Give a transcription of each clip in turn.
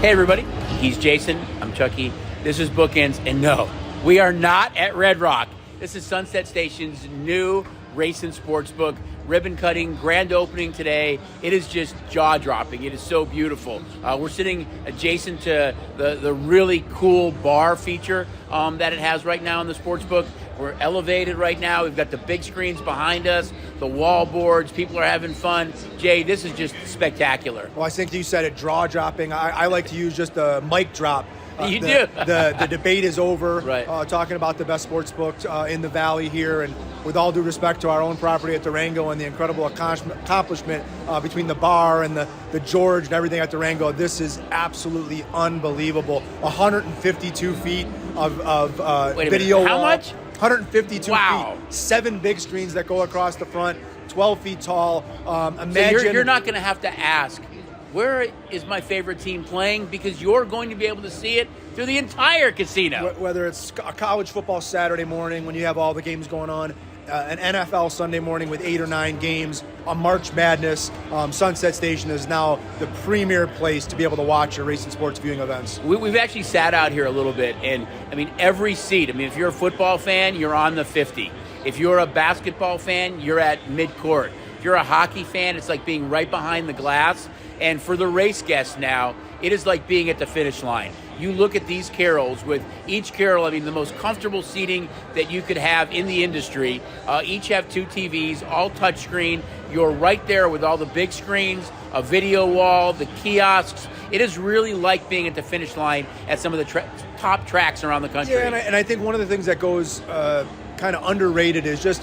Hey everybody, he's Jason, I'm Chucky, this is Bookends, and no, we are not at Red Rock. This is Sunset Station's new Racing Sports Book, ribbon cutting, grand opening today. It is just jaw-dropping, it is so beautiful. We're sitting adjacent to the really cool bar feature that it has right now in the sports book. We're elevated right now. We've got the big screens behind us, the wall boards. People are having fun. Jay, this is just spectacular. Well, I think you said it, jaw-dropping. I like to use just a mic drop. You do. The debate is over. Right. Talking about the best sports book in the Valley here, and with all due respect to our own property at Durango and the incredible accomplishment between the bar and the George and everything at Durango, this is absolutely unbelievable. 152 feet of Wait a video minute. How wall. much? 152 Wow. feet. 7 big screens that go across the front. 12 feet tall. Imagine So you're not going to have to ask, where is my favorite team playing? Because you're going to be able to see it through the entire casino. Whether it's a college football Saturday morning when you have all the games going on, an NFL Sunday morning with 8 or 9 games, a March Madness, Sunset Station is now the premier place to be able to watch your racing sports viewing events. We've actually sat out here a little bit, and I mean, every seat. I mean, if you're a football fan, you're on the 50. If you're a basketball fan, you're at mid-court. If you're a hockey fan, it's like being right behind the glass. And for the race guests now, it is like being at the finish line. You look at these carrolls, with each carroll, I mean, the most comfortable seating that you could have in the industry. Each have 2 TVs, all touchscreen. You're right there with all the big screens, a video wall, the kiosks. It is really like being at the finish line at some of the top tracks around the country. Yeah, and I think one of the things that goes kind of underrated is just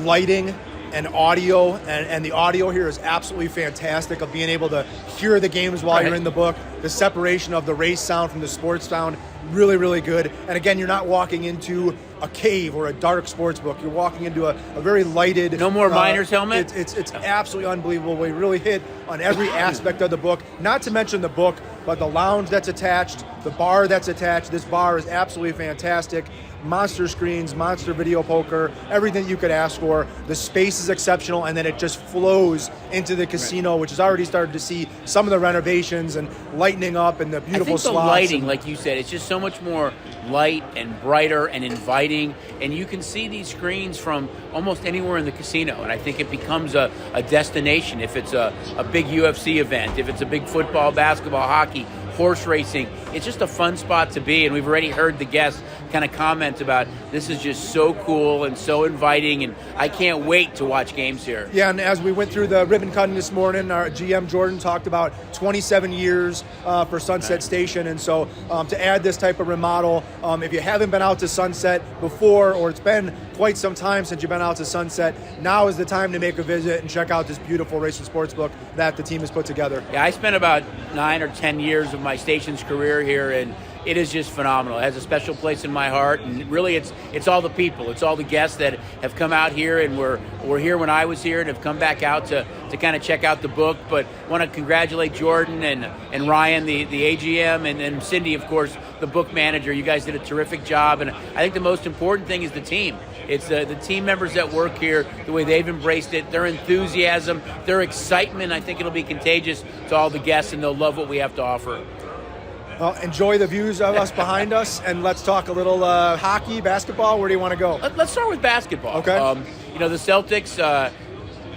lighting and audio, and the audio here is absolutely fantastic of being able to hear the games while you're in the book. The separation of the race sound from the sports sound, really, really good. And again, you're not walking into a cave or a dark sports book. You're walking into a very lighted... No more miner's helmet? It's absolutely unbelievable. We really hit on every aspect of the book, not to mention the book, but the lounge that's attached, the bar that's attached. This bar is absolutely fantastic. Monster screens, monster video poker, everything you could ask for. The space is exceptional, and then it just flows into the casino, which has already started to see some of the renovations and lightening up and the beautiful slots. I think the lighting, like you said, it's just so much more light and brighter and inviting, and you can see these screens from almost anywhere in the casino, and I think it becomes a destination. If it's a big UFC event, if it's a big football, basketball, hockey, horse racing, it's just a fun spot to be. And we've already heard the guests kind of comment about this is just so cool and so inviting, and I can't wait to watch games here. Yeah, and as we went through the ribbon cutting this morning, our GM Jordan talked about 27 years for Sunset Station, and so to add this type of remodel, if you haven't been out to Sunset before, or it's been quite some time since you've been out to Sunset, now is the time to make a visit and check out this beautiful racing sports book that the team has put together. Yeah, I spent about 9 or 10 years of my station's career here, and it is just phenomenal. It has a special place in my heart, and really it's all the people. It's all the guests that have come out here and were here when I was here and have come back out to kind of check out the book. But want to congratulate Jordan and Ryan, the AGM, and Cindy, of course, the book manager. You guys did a terrific job, and I think the most important thing is the team. It's the team members that work here, the way they've embraced it, their enthusiasm, their excitement. I think it'll be contagious to all the guests, and they'll love what we have to offer. Well, enjoy the views of us behind us, and let's talk a little hockey, basketball. Where do you want to go? Let's start with basketball. Okay. The Celtics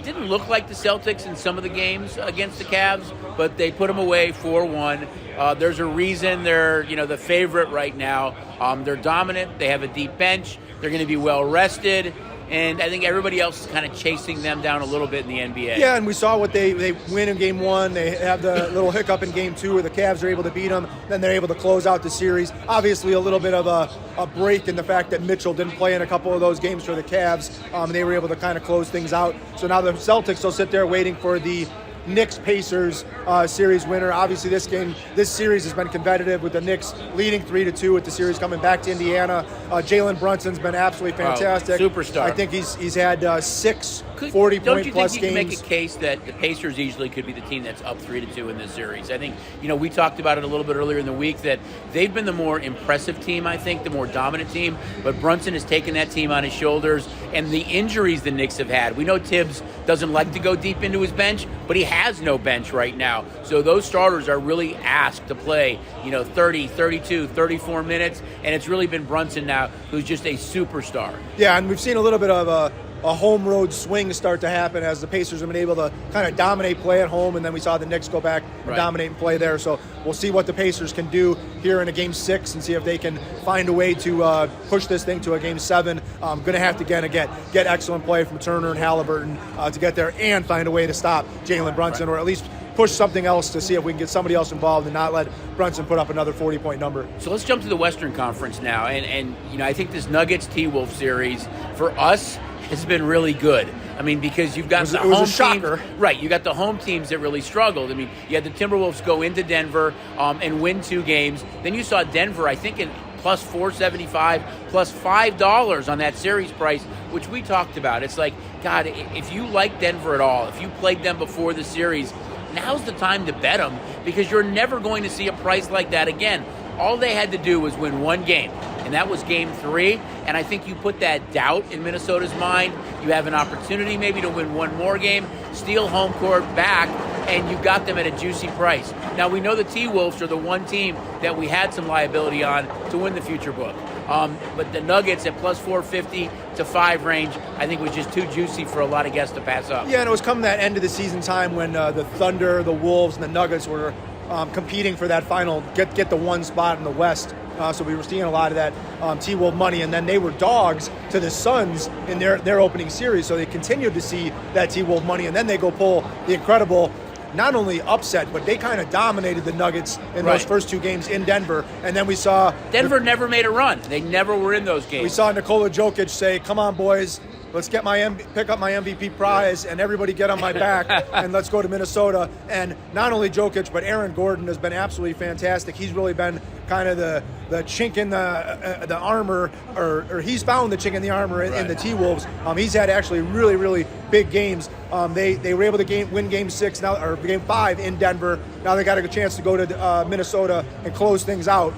didn't look like the Celtics in some of the games against the Cavs, but they put them away 4-1. There's a reason they're the favorite right now. They're dominant. They have a deep bench. They're going to be well rested. And I think everybody else is kind of chasing them down a little bit in the NBA. Yeah, and we saw what they win in Game 1. They have the little hiccup in Game 2 where the Cavs are able to beat them. Then they're able to close out the series. Obviously, a little bit of a break in the fact that Mitchell didn't play in a couple of those games for the Cavs. And they were able to kind of close things out. So now the Celtics will sit there waiting for the Knicks-Pacers series winner. Obviously, this series has been competitive with the Knicks leading 3-2 with the series coming back to Indiana. Jalen Brunson's been absolutely fantastic. Superstar. I think he's had 6 40 don't point you plus think you games. can make a case that the Pacers easily could be the team that's up 3-2 in this series? I think, we talked about it a little bit earlier in the week that they've been the more impressive team, I think, the more dominant team, but Brunson has taken that team on his shoulders, and the injuries the Knicks have had. We know Tibbs doesn't like to go deep into his bench, but he has no bench right now. So those starters are really asked to play, 30, 32, 34 minutes, and it's really been Brunson now who's just a superstar. Yeah, and we've seen a little bit of a home road swing start to happen as the Pacers have been able to kind of dominate play at home, and then we saw the Knicks go back and dominate and play there. So we'll see what the Pacers can do here in a Game 6 and see if they can find a way to push this thing to a Game 7. Going to have to, again, get excellent play from Turner and Halliburton to get there and find a way to stop Jalen Brunson, or at least push something else to see if we can get somebody else involved and not let Brunson put up another 40-point number. So let's jump to the Western Conference now. And I think this Nuggets T-Wolf series, for us, has been really good. I mean, because you've got the home teams. Right, you got the home teams that really struggled. I mean, you had the Timberwolves go into Denver and win 2 games. Then you saw Denver, I think, in plus 475, plus $5 on that series price, which we talked about. It's like, God, if you like Denver at all, if you played them before the series, now's the time to bet them, because you're never going to see a price like that again. All they had to do was win 1 game, and that was Game 3. And I think you put that doubt in Minnesota's mind. You have an opportunity maybe to win 1 more game, steal home court back, and you got them at a juicy price. Now, we know the T-Wolves are the one team that we had some liability on to win the future book. But the Nuggets at plus 450 to 5 range, I think was just too juicy for a lot of guests to pass up. Yeah, and it was coming that end of the season time when the Thunder, the Wolves, and the Nuggets were competing for that final, get the 1 spot in the West. So we were seeing a lot of that T-Wolf money, and then they were dogs to the Suns in their opening series, so they continued to see that T-Wolf money, and then they go pull the incredible, not only upset, but they kind of dominated the Nuggets in those first 2 games in Denver, and then we saw... Denver never made a run. They never were in those games. We saw Nikola Jokic say, come on, boys, let's get pick up my MVP prize, and everybody get on my back, and let's go to Minnesota. And not only Jokic, but Aaron Gordon has been absolutely fantastic. He's really been kind of the chink in the armor, or he's found the chink in the armor in the T-Wolves. He's had actually really, really big games. They were able to win Game 6 now, or Game 5 in Denver. Now they got a chance to go to Minnesota and close things out.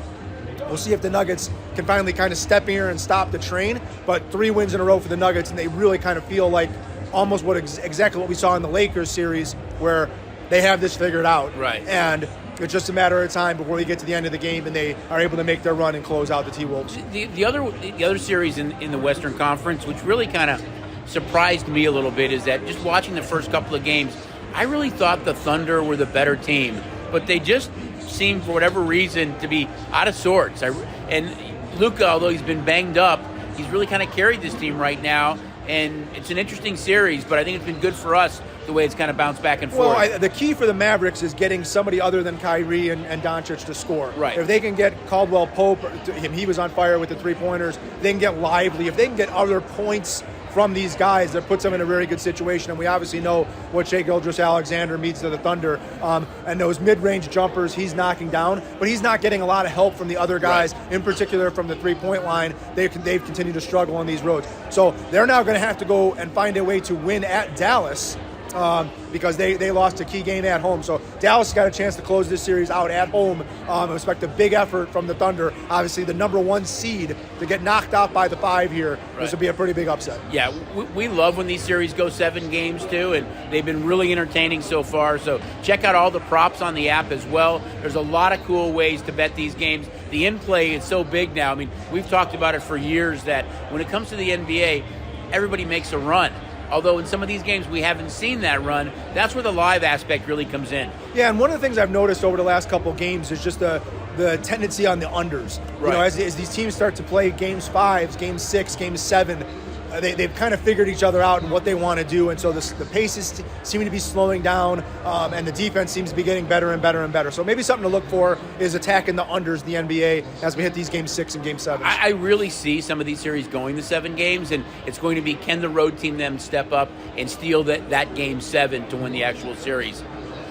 We'll see if the Nuggets can finally kind of step here and stop the train. But 3 wins in a row for the Nuggets, and they really kind of feel like almost exactly what we saw in the Lakers series, where they have this figured out. Right. And it's just a matter of time before we get to the end of the game and they are able to make their run and close out the T-Wolves. The other series in the Western Conference, which really kind of surprised me a little bit, is that just watching the first couple of games, I really thought the Thunder were the better team, but they just seemed, for whatever reason, to be out of sorts. And Luka, although he's been banged up, he's really kind of carried this team right now, and it's an interesting series, but I think it's been good for us the way it's kind of bounced back and forth. Well, the key for the Mavericks is getting somebody other than Kyrie and Doncic to score. Right. If they can get Caldwell Pope, he was on fire with the 3-pointers, they can get Lively. If they can get other points from these guys, that puts them in a very good situation. And we obviously know what Shai Gilgeous-Alexander means to the Thunder. And those mid-range jumpers he's knocking down, but he's not getting a lot of help from the other guys, in particular from the 3-point line. They've continued to struggle on these roads. So they're now going to have to go and find a way to win at Dallas, because they lost a key game at home. So Dallas got a chance to close this series out at home. I expect a big effort from the Thunder. Obviously, the number 1 seed to get knocked off by the 5 here. Right. This would be a pretty big upset. Yeah, we love when these series go 7 games too, and they've been really entertaining so far. So check out all the props on the app as well. There's a lot of cool ways to bet these games. The in-play is so big now. I mean, we've talked about it for years that when it comes to the NBA, everybody makes a run. Although in some of these games we haven't seen that run, that's where the live aspect really comes in. Yeah, and one of the things I've noticed over the last couple of games is just the tendency on the unders. Right. You know, as these teams start to play games 5, game 6, game 7, they've kind of figured each other out and what they want to do, and so the paces seem to be slowing down, and the defense seems to be getting better and better and better. So maybe something to look for is attacking the unders, the NBA, as we hit these game 6 and game 7. I really see some of these series going to 7 games, and it's going to be, can the road team then step up and steal that game 7 to win the actual series?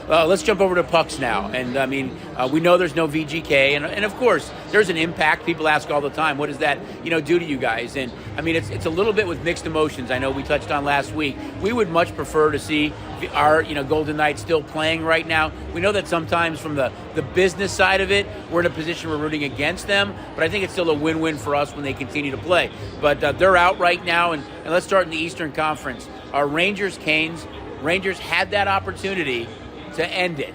let's jump over to pucks now. And I mean, we know there's no VGK, and of course there's an impact. People ask all the time, what does that do to you guys? And I mean, it's a little bit with mixed emotions. I know we touched on last week. We would much prefer to see our Golden Knights still playing right now. We know that sometimes from the business side of it, we're in a position we're rooting against them, but I think it's still a win-win for us when they continue to play. But they're out right now, and let's start in the Eastern Conference. Our Rangers-Canes. Rangers had that opportunity to end it.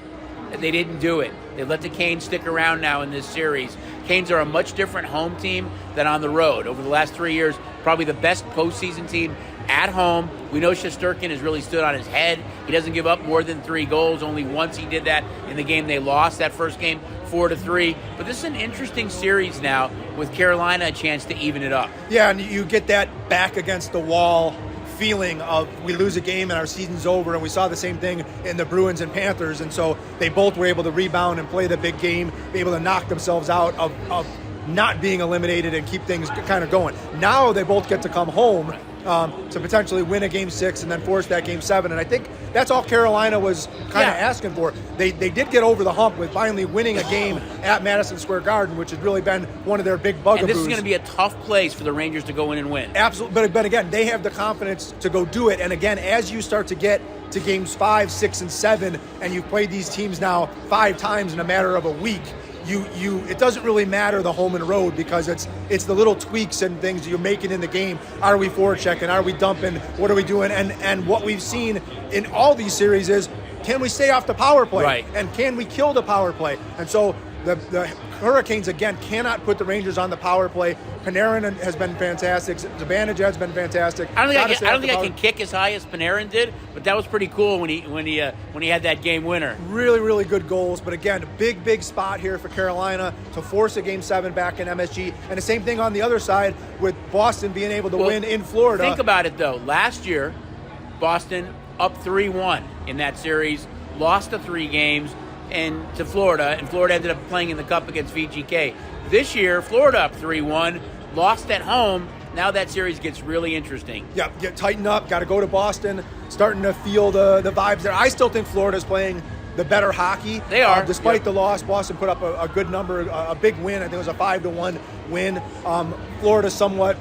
They didn't do it. They let the Canes stick around now in this series. Canes are a much different home team than on the road. Over the last 3 years, probably the best postseason team at home. We know Shesterkin has really stood on his head. He doesn't give up more than 3 goals. Only once he did that in the game they lost, that first game, 4-3. But this is an interesting series now with Carolina a chance to even it up. Yeah, and you get that back against the wall feeling of we lose a game and our season's over, and we saw the same thing in the Bruins and Panthers, and so they both were able to rebound and play the big game, be able to knock themselves out of not being eliminated and keep things kind of going. Now they both get to come home to potentially win a Game 6 and then force that Game 7, and I think that's all Carolina was kind of asking for. They did get over the hump with finally winning a game at Madison Square Garden, which has really been one of their big bugaboos. And this is going to be a tough place for the Rangers to go in and win. Absolutely, but again, they have the confidence to go do it, and again, as you start to get to Games 5, 6, and 7, and you've played these teams now 5 times in a matter of a week, it doesn't really matter the home and road, because it's the little tweaks and things you're making in the game. Are we forechecking? Are we dumping? What are we doing? And what we've seen in all these series is, can we stay off the power play? Right. And can we kill the power play? And so the Hurricanes, again, cannot put the Rangers on the power play. Panarin has been fantastic. Zibanejad's been fantastic. I don't think I can kick as high as Panarin did, but that was pretty cool when he had that game winner. Really, really good goals. But again, big spot here for Carolina to force a Game 7 back in MSG. And the same thing on the other side with Boston being able to win in Florida. Think about it, though. Last year, Boston up 3-1 in that series, lost the 3 games and to Florida, and Florida ended up playing in the Cup against VGK. This year, Florida up 3-1, lost at home. Now that series gets really interesting. Yeah, tighten up, got to go to Boston, starting to feel the vibes there. I still think Florida's playing the better hockey. They are. Despite the loss, Boston put up a good number, a big win. I think it was a 5-1 win. Florida somewhat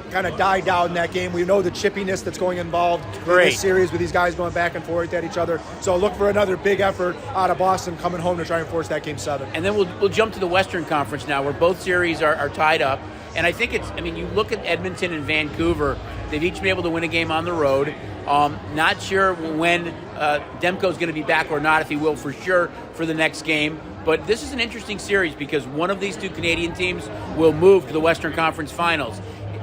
kind of died down in that game. We know the chippiness that's going involved in this series with these guys going back and forth at each other. So look for another big effort out of Boston coming home to try and force that Game 7. And then we'll jump to the Western Conference now, where both series are tied up. And I think you look at Edmonton and Vancouver, they've each been able to win a game on the road. Not sure when Demko's going to be back or not, if he will for sure for the next game. But this is an interesting series because one of these 2 Canadian teams will move to the Western Conference Finals.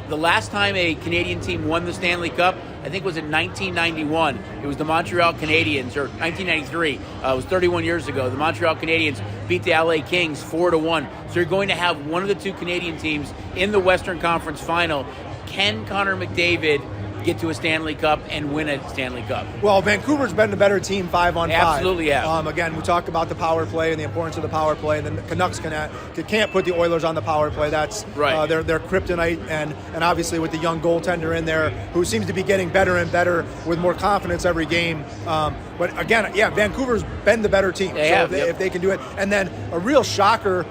The last time a Canadian team won the Stanley Cup, I think, was in 1991. It was the Montreal Canadiens, or 1993. It was 31 years ago. The Montreal Canadiens beat the LA Kings 4-1. So you're going to have one of the 2 Canadian teams in the Western Conference Final. Can Connor McDavid get to a Stanley Cup and win a Stanley Cup? Well, Vancouver's been the better team 5-on-5. Absolutely, yeah. Again, we talked about the power play and the importance of the power play, and then the Canucks can't put the Oilers on the power play. That's right. Their kryptonite, and obviously with the young goaltender in there who seems to be getting better and better with more confidence every game. But again, yeah, Vancouver's been the better team. If they can do it. And then a real shocker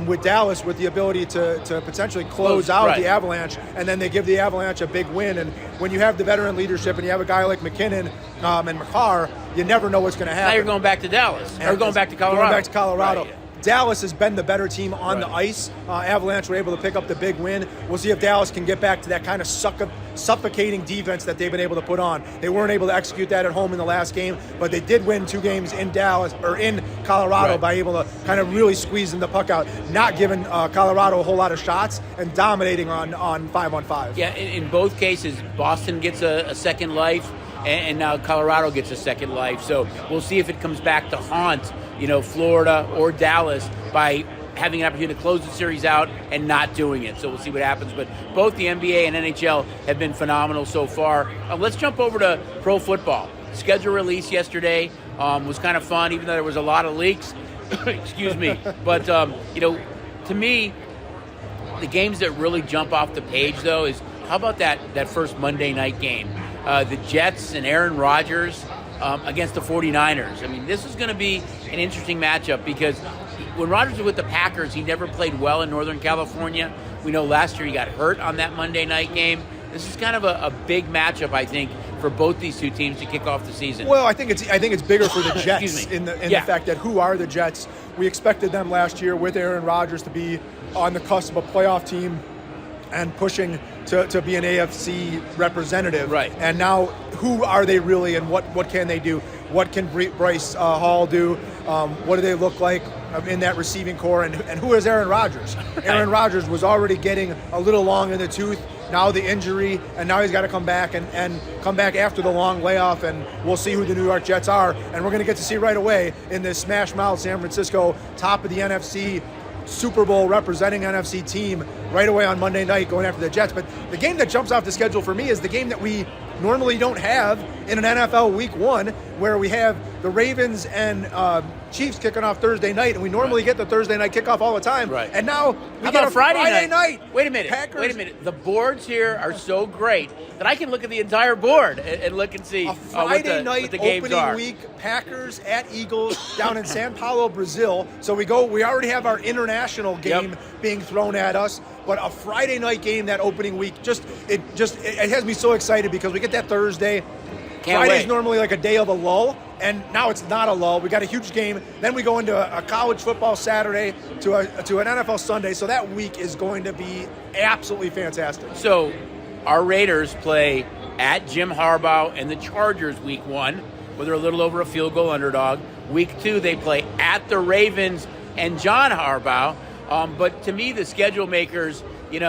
with Dallas, with the ability to potentially close out the Avalanche, and then they give the Avalanche a big win. And when you have the veteran leadership and you have a guy like McKinnon and Makar, you never know what's going to happen. Now you're going back to Dallas, or going back to Colorado. Going back to Colorado. Right. Dallas has been the better team on the ice. Avalanche were able to pick up the big win. We'll see if Dallas can get back to that kind of suffocating defense that they've been able to put on. They weren't able to execute that at home in the last game, but they did win 2 games in Dallas or in Colorado by able to kind of really squeezing the puck out, not giving Colorado a whole lot of shots and dominating on 5-on-5. Yeah, in both cases, Boston gets a second life, and now Colorado gets a second life. So we'll see if it comes back to haunt Florida or Dallas by having an opportunity to close the series out and not doing it. So we'll see what happens. But both the NBA and NHL have been phenomenal so far. Let's jump over to pro football. Schedule release yesterday was kind of fun, even though there was a lot of leaks. Excuse me. But, to me, the games that really jump off the page, though, is how about that first Monday night game? The Jets and Aaron Rodgers against the 49ers. I mean, this is going to be an interesting matchup because when Rodgers was with the Packers, he never played well in Northern California. We know last year he got hurt on that Monday night game. This is kind of a big matchup, I think, for both these two teams to kick off the season. Well, I think it's bigger for the Jets in the fact that who are the Jets? We expected them last year with Aaron Rodgers to be on the cusp of a playoff team and pushing to be an AFC representative. Right. And now, who are they really, and what can they do? What can Bryce Hall do? What do they look like in that receiving core? And who is Aaron Rodgers? Aaron Rodgers was already getting a little long in the tooth. Now the injury, and now he's got to come back and come back after the long layoff, and we'll see who the New York Jets are. And we're going to get to see right away in this smash mouth San Francisco, top of the NFC, Super Bowl representing NFC team right away on Monday night going after the Jets. But the game that jumps off the schedule for me is the game that we normally don't have in an NFL Week 1, where we have the Ravens and Chiefs kicking off Thursday night, and we normally get the Thursday night kickoff all the time. Right. And now we get a Friday night. Wait a minute. The boards here are so great that I can look at the entire board and look and see a Friday night what the games opening are. week. Packers at Eagles down in Sao Paulo, Brazil. So we already have our international game being thrown at us. But a Friday night game that opening week, it has me so excited because we get that Thursday. Friday's normally like a day of a lull, and now it's not a lull. We got a huge game. Then we go into a college football Saturday to an NFL Sunday. So that week is going to be absolutely fantastic. So our Raiders play at Jim Harbaugh and the Chargers Week 1, where they're a little over a field goal underdog. Week 2, they play at the Ravens and John Harbaugh. But to me, the schedule makers, they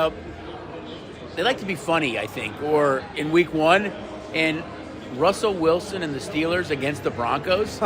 like to be funny, I think. Or in Week 1, and Russell Wilson and the Steelers against the Broncos?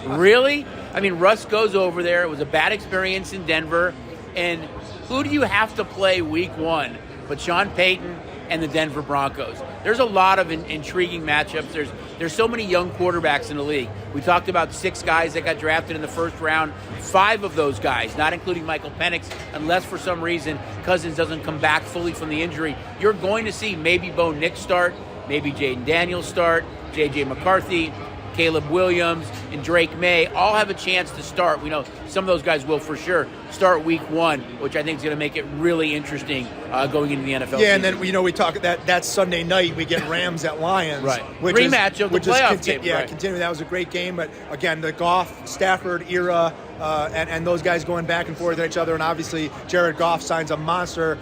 Really? I mean, Russ goes over there. It was a bad experience in Denver. And who do you have to play Week 1 but Sean Payton and the Denver Broncos? There's a lot of intriguing matchups. There's so many young quarterbacks in the league. We talked about 6 guys that got drafted in the first round. 5 of those guys, not including Michael Penix, unless for some reason Cousins doesn't come back fully from the injury, you're going to see maybe Bo Nix start, maybe Jaden Daniels start, J.J. McCarthy, Caleb Williams, and Drake May all have a chance to start. We know some of those guys will for sure start Week 1, which I think is going to make it really interesting going into the NFL season. And then we talk that Sunday night we get Rams at Lions, right? Rematch of the playoff game. Continue. That was a great game, but again, the Goff Stafford era. And those guys going back and forth at each other, and obviously Jared Goff signs a monster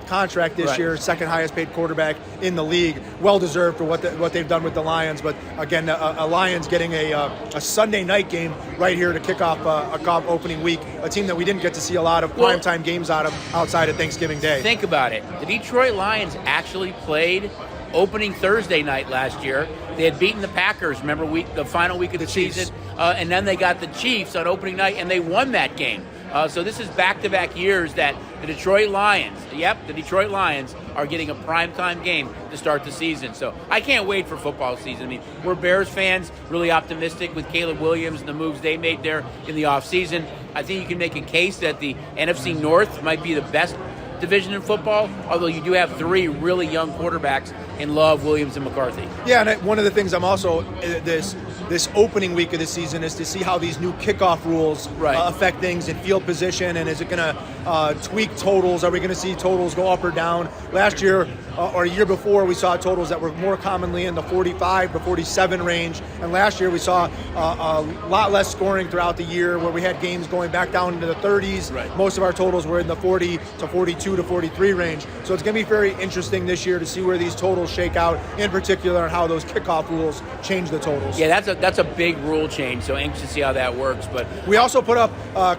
contract this year, second highest paid quarterback in the league, well deserved for what they've done with the Lions. But again, a Lions getting a Sunday night game right here to kick off a opening week, a team that we didn't get to see a lot of primetime games out of outside of Thanksgiving Day. Think about it. The Detroit Lions actually played opening Thursday night last year. They had beaten the Packers, remember, the final week of the season, and then they got the Chiefs on opening night, and they won that game. So this is back-to-back years that the Detroit Lions, are getting a primetime game to start the season. So I can't wait for football season. I mean, we're Bears fans, really optimistic with Caleb Williams and the moves they made there in the offseason. I think you can make a case that the NFC North might be the best division in football, although you do have 3 really young quarterbacks in Love, Williams, and McCarthy. Yeah, and one of the things I'm also this opening week of the season is to see how these new kickoff rules affect things in field position, and is it going to tweak totals? Are we going to see totals go up or down? Last year or a year before, we saw totals that were more commonly in the 45 to 47 range, and last year we saw a lot less scoring throughout the year, where we had games going back down into the 30s. Right. Most of our totals were in the 40 to 42 to 43 range. So it's going to be very interesting this year to see where these totals shake out, in particular, and how those kickoff rules change the totals. Yeah, that's a big rule change, so anxious to see how that works. But we also put up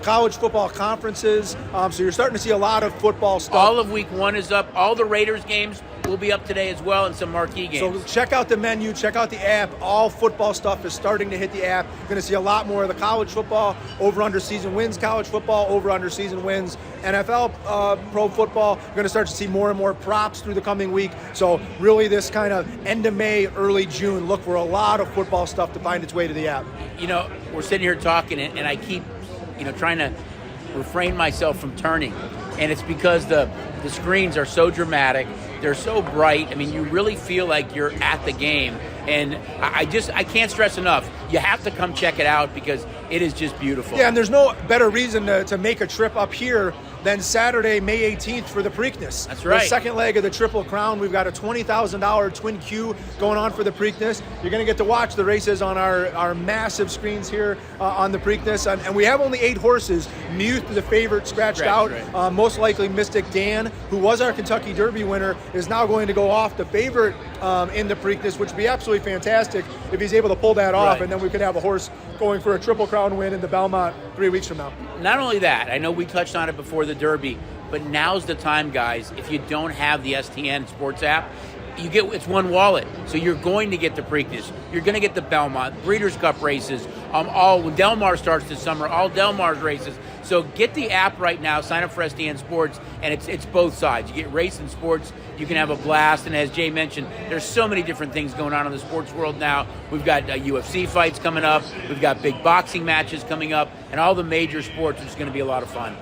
college football conferences, so you're starting to see a lot of football stuff. All of Week 1 is up. All the Raiders games will be up today as well, and some marquee games. So check out the menu, check out the app. All football stuff is starting to hit the app. You're going to see a lot more of the college football, over-under season wins college football, over-under season wins NFL pro football. You're going to start to see more and more props through the coming week. So really this kind of end of May, early June, look for a lot of football stuff to find its way to the app. We're sitting here talking, and I keep, trying to refrain myself from turning. And it's because the screens are so dramatic. They're so bright. I mean, you really feel like you're at the game. And I can't stress enough, you have to come check it out because it is just beautiful. Yeah, and there's no better reason to make a trip up here than Saturday, May 18th for the Preakness. That's right. The second leg of the Triple Crown. We've got a $20,000 twin Q going on for the Preakness. You're going to get to watch the races on our massive screens here on the Preakness. And we have only 8 horses. Muth, the favorite, scratched out. Right. Most likely Mystic Dan, who was our Kentucky Derby winner, is now going to go off the favorite in the Preakness, which would be absolutely fantastic if he's able to pull that off. Right. And then we could have a horse going for a Triple Crown win in the Belmont 3 weeks from now. Not only that, I know we touched on it before the Derby, but now's the time, guys. If you don't have the STN Sports app, it's one wallet. So you're going to get the Preakness, you're going to get the Belmont, Breeders' Cup races, when Del Mar starts this summer, all Del Mar's races. So get the app right now, sign up for STN Sports, and it's both sides. You get race and sports, you can have a blast, and as Jay mentioned, there's so many different things going on in the sports world now. We've got UFC fights coming up, we've got big boxing matches coming up, and all the major sports, which is going to be a lot of fun.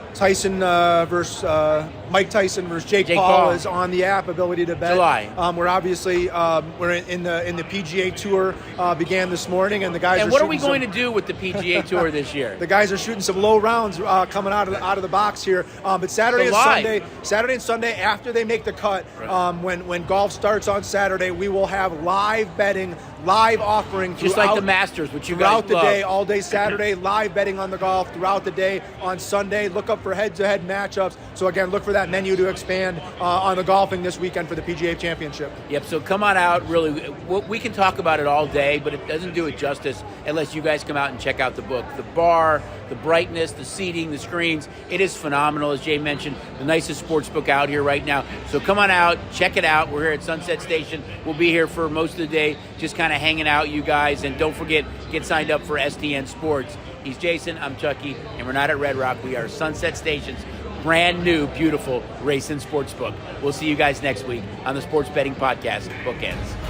Mike Tyson versus Jake Paul is on the app, ability to bet. July. We're obviously we're in the PGA Tour began this morning, and the guys. And what are we going to do with the PGA Tour this year? The guys are shooting some low rounds coming out of the box here. But Saturday and Sunday after they make the cut, right. When golf starts on Saturday, we will have live betting, live offering just like the Masters, which you throughout guys the love. day, all day Saturday, live betting on the golf throughout the day. On Sunday, look up for head-to-head matchups. So again, look for that menu to expand on the golfing this weekend for the PGA Championship. Yep. So come on out. Really, we can talk about it all day, but it doesn't do it justice unless you guys come out and check out the book. The bar, the brightness, the seating, the screens. It is phenomenal, as Jay mentioned. The nicest sports book out here right now. So come on out, check it out. We're here at Sunset Station. We'll be here for most of the day, just kind of hanging out, you guys. And don't forget, get signed up for STN Sports. He's Jason, I'm Chucky, and we're not at Red Rock. We are Sunset Station's brand new, beautiful race and sports book. We'll see you guys next week on the Sports Betting Podcast, Bookends.